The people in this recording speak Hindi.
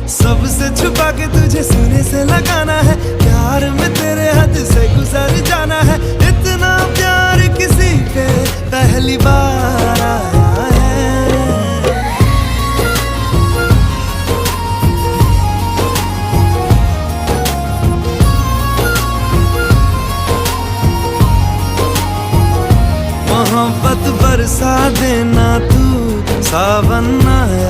सबसे छुपा के तुझे सीने से लगाना है, प्यार में तेरे हद से गुजर जाना है। इतना प्यार किसी पे पहली बार आया है। मोहब्बत बरसा देना तू, सावन आया